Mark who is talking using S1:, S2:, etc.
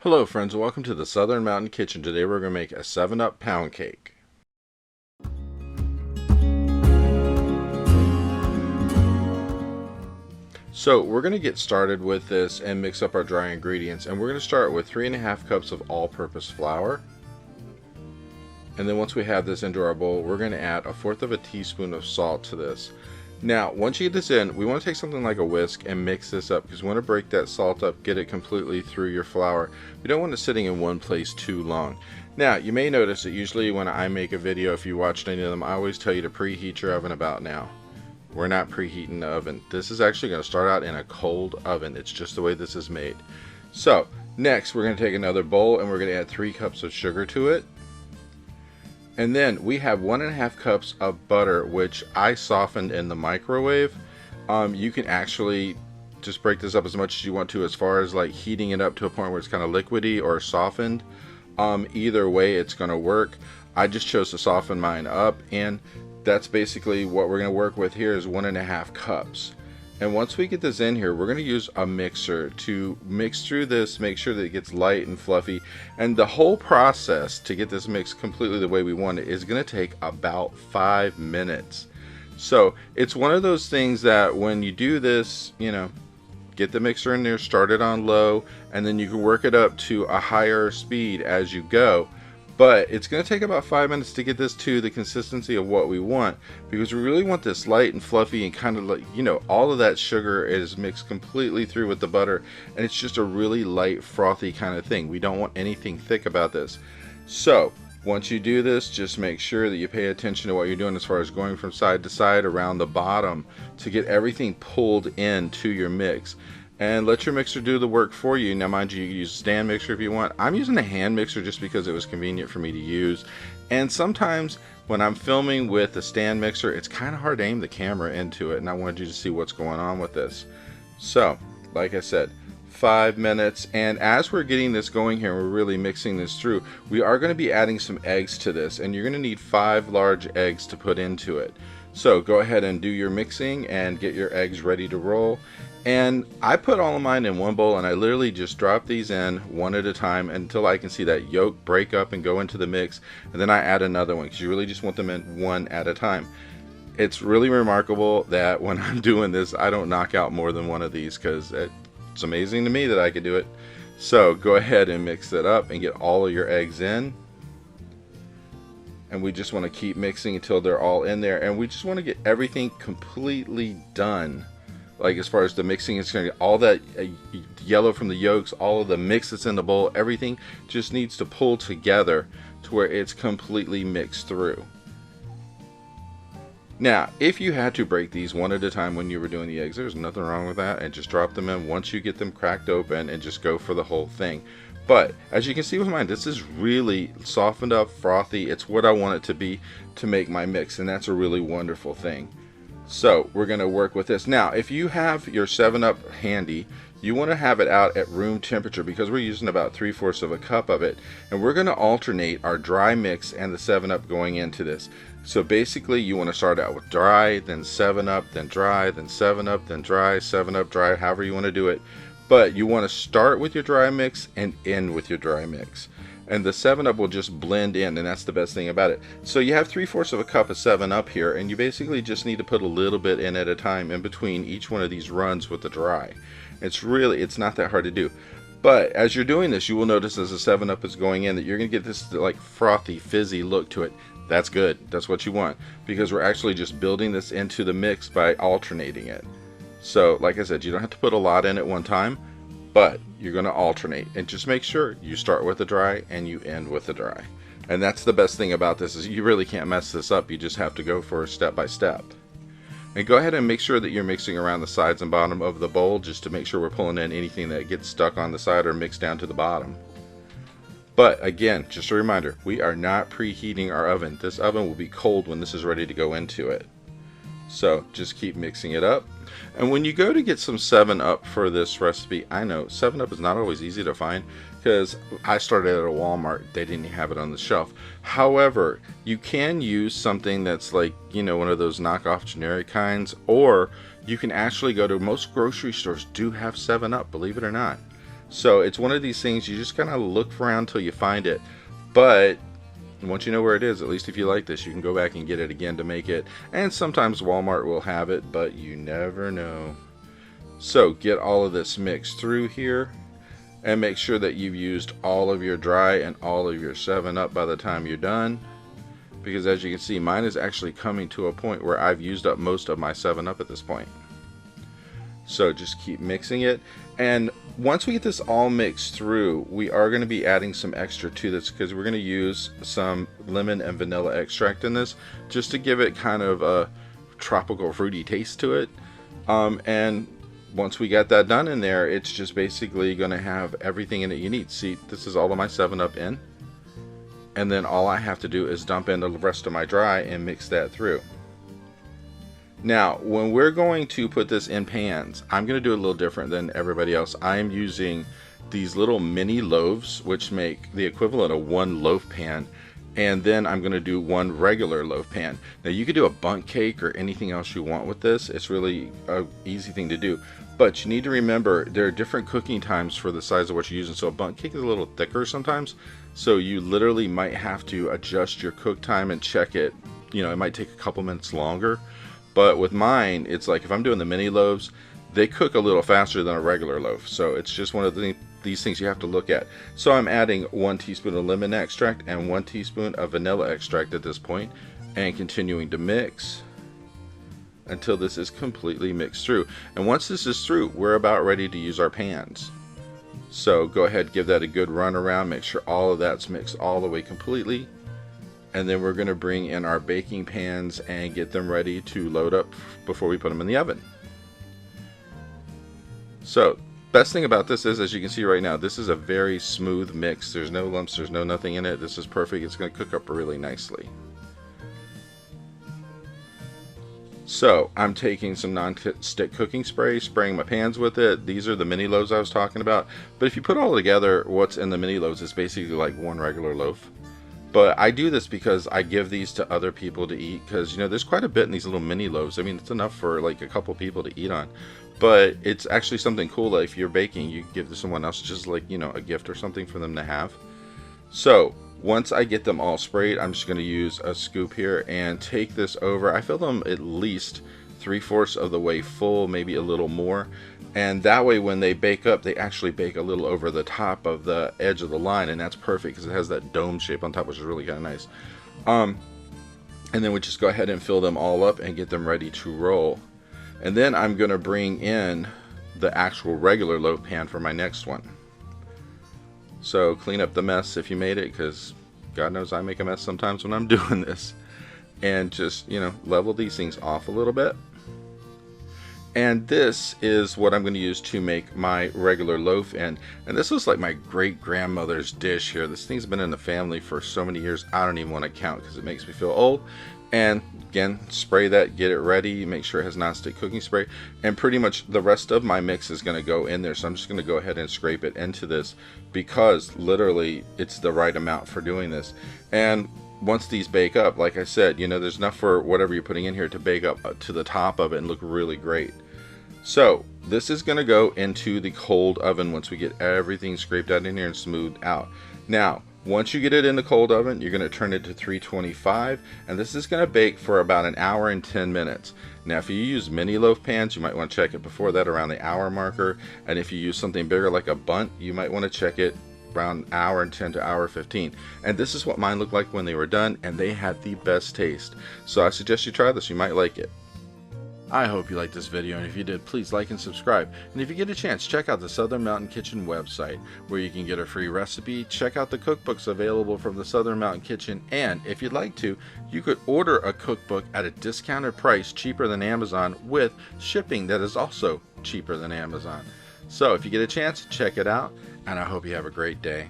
S1: Hello friends, and welcome to the Southern Mountain Kitchen. Today we're going to make a 7-Up pound cake. So we're going to get started with this and mix up our dry ingredients, and we're going to start with 3.5 cups of all-purpose flour. And then once we have this into our bowl, we're going to add 1/4 teaspoon of salt to this. Now, once you get this in, we want to take something like a whisk and mix this up because we want to break that salt up, get it completely through your flour. We don't want it sitting in one place too long. Now, you may notice that usually when I make a video, if you watched any of them, I always tell you to preheat your oven about now. We're not preheating the oven. This is actually going to start out in a cold oven. It's just the way this is made. So, next we're going to take another bowl and we're going to add 3 cups of sugar to it. And then we have 1.5 cups of butter, which I softened in the microwave. You can actually just break this up as much as you want to, as far as like heating it up to a point where it's kind of liquidy or softened. Either way, it's going to work. I just chose to soften mine up, and that's basically what we're going to work with here is 1.5 cups. And once we get this in here, we're going to use a mixer to mix through this, make sure that it gets light and fluffy. And the whole process to get this mixed completely the way we want it is going to take about 5 minutes. So it's one of those things that when you do this, get the mixer in there, start it on low, and then you can work it up to a higher speed as you go. But it's going to take about 5 minutes to get this to the consistency of what we want, because we really want this light and fluffy and kind of like, all of that sugar is mixed completely through with the butter, and it's just a really light, frothy kind of thing. We don't want anything thick about this. So once you do this, just make sure that you pay attention to what you're doing as far as going from side to side around the bottom to get everything pulled into your mix. And let your mixer do the work for you. Now mind you, you can use a stand mixer if you want. I'm using a hand mixer just because it was convenient for me to use. And sometimes when I'm filming with a stand mixer, it's kind of hard to aim the camera into it, and I wanted you to see what's going on with this. So, like I said, 5 minutes, and as we're getting this going here, we're really mixing this through, we are going to be adding some eggs to this, and you're going to need 5 large eggs to put into it. So go ahead and do your mixing and get your eggs ready to roll. And I put all of mine in one bowl, and I literally just drop these in one at a time until I can see that yolk break up and go into the mix, and then I add another one because you really just want them in one at a time. It's really remarkable that when I'm doing this, I don't knock out more than one of these, because it's amazing to me that I could do it. So go ahead and mix it up and get all of your eggs in. And we just want to keep mixing until they're all in there, and we just want to get everything completely done. Like as far as the mixing is concerned, all that yellow from the yolks, all of the mix that's in the bowl, everything just needs to pull together to where it's completely mixed through. Now, if you had to break these one at a time when you were doing the eggs, there's nothing wrong with that, and just drop them in once you get them cracked open and just go for the whole thing. But as you can see with mine, this is really softened up, frothy. It's what I want it to be to make my mix, and that's a really wonderful thing. So we're going to work with this. Now, if you have your 7-Up handy, you want to have it out at room temperature, because we're using about 3/4 of a cup of it. And we're going to alternate our dry mix and the 7-Up going into this. So basically, you want to start out with dry, then 7-Up, then dry, then 7-Up, then dry, 7-Up, dry, however you want to do it. But you want to start with your dry mix and end with your dry mix. And the 7-Up will just blend in, and that's the best thing about it. So you have 3/4 of a cup of 7-Up here, and you basically just need to put a little bit in at a time in between each one of these runs with the dry. It's not that hard to do. But as you're doing this, you will notice as the 7-Up is going in that you're going to get this like frothy, fizzy look to it. That's good. That's what you want, because we're actually just building this into the mix by alternating it. So like I said, you don't have to put a lot in at one time, but you're going to alternate, and just make sure you start with the dry and you end with the dry. And that's the best thing about this, is you really can't mess this up. You just have to go for step by step. And go ahead and make sure that you're mixing around the sides and bottom of the bowl, just to make sure we're pulling in anything that gets stuck on the side or mixed down to the bottom. But again, just a reminder, we are not preheating our oven. This oven will be cold when this is ready to go into it. So just keep mixing it up. And when you go to get some 7-Up for this recipe, I know 7-Up is not always easy to find, because I started at a Walmart. They didn't have it on the shelf. However, you can use something that's like, one of those knockoff generic kinds, or you can actually go to most grocery stores do have 7-Up, believe it or not. So it's one of these things you just kind of look around until you find it. But once you know where it is, at least if you like this, you can go back and get it again to make it. And sometimes Walmart will have it, but you never know. So get all of this mixed through here, and make sure that you've used all of your dry and all of your 7-Up by the time you're done, because as you can see, mine is actually coming to a point where I've used up most of my 7-Up at this point. So just keep mixing it, and once we get this all mixed through, we are going to be adding some extra to this, because we're going to use some lemon and vanilla extract in this just to give it kind of a tropical fruity taste to it. And once we got that done in there, it's just basically going to have everything in it you need. See, this is all of my 7-Up in, and then all I have to do is dump in the rest of my dry and mix that through. Now, when we're going to put this in pans, I'm going to do it a little different than everybody else. I am using these little mini loaves, which make the equivalent of one loaf pan, and then I'm going to do one regular loaf pan. Now, you could do a bundt cake or anything else you want with this. It's really an easy thing to do, but you need to remember there are different cooking times for the size of what you're using. So a bundt cake is a little thicker sometimes, so you literally might have to adjust your cook time and check it. You know, it might take a couple minutes longer. But with mine, it's like if I'm doing the mini loaves, they cook a little faster than a regular loaf. So it's just one of these things you have to look at. So I'm adding 1 teaspoon of lemon extract and 1 teaspoon of vanilla extract at this point, and continuing to mix until this is completely mixed through. And once this is through, we're about ready to use our pans. So go ahead, give that a good run around, make sure all of that's mixed all the way completely. And then we're going to bring in our baking pans and get them ready to load up before we put them in the oven. So best thing about this is, as you can see right now, this is a very smooth mix. There's no lumps, there's no nothing in it. This is perfect. It's going to cook up really nicely. So I'm taking some non-stick cooking spray, spraying my pans with it. These are the mini loaves I was talking about. But if you put all together, what's in the mini loaves is basically like one regular loaf. But I do this because I give these to other people to eat, because, you know, there's quite a bit in these little mini loaves. I mean, it's enough for like a couple people to eat on. But it's actually something cool that if you're baking, you give to someone else, just like, you know, a gift or something for them to have. So once I get them all sprayed, I'm just going to use a scoop here and take this over. I fill them at least 3/4 of the way full, maybe a little more. And that way when they bake up, they actually bake a little over the top of the edge of the line, and that's perfect because it has that dome shape on top, which is really kind of nice. And then we just go ahead and fill them all up and get them ready to roll. And then I'm going to bring in the actual regular loaf pan for my next one. So clean up the mess if you made it, because God knows I make a mess sometimes when I'm doing this. And just, you know, level these things off a little bit. And this is what I'm going to use to make my regular loaf in. And this was like my great-grandmother's dish here. This thing's been in the family for so many years, I don't even want to count because it makes me feel old. And again, spray that, get it ready, make sure it has non-stick cooking spray. And pretty much the rest of my mix is going to go in there. So I'm just going to go ahead and scrape it into this, because literally it's the right amount for doing this. And once these bake up, like I said, you know, there's enough for whatever you're putting in here to bake up to the top of it and look really great. So this is going to go into the cold oven once we get everything scraped out in here and smoothed out. Now, once you get it in the cold oven, you're going to turn it to 325, and this is going to bake for about 1 hour and 10 minutes. Now, if you use mini loaf pans, you might want to check it before that, around the hour marker. And if you use something bigger like a bundt, you might want to check it around 1 hour and 10 to 1 hour 15. And this is what mine looked like when they were done, and they had the best taste. So I suggest you try this. You might like it. I hope you liked this video, and if you did, please like and subscribe. And if you get a chance, check out the Southern Mountain Kitchen website, where you can get a free recipe, check out the cookbooks available from the Southern Mountain Kitchen, and if you'd like to, you could order a cookbook at a discounted price, cheaper than Amazon, with shipping that is also cheaper than Amazon. So if you get a chance, check it out, and I hope you have a great day.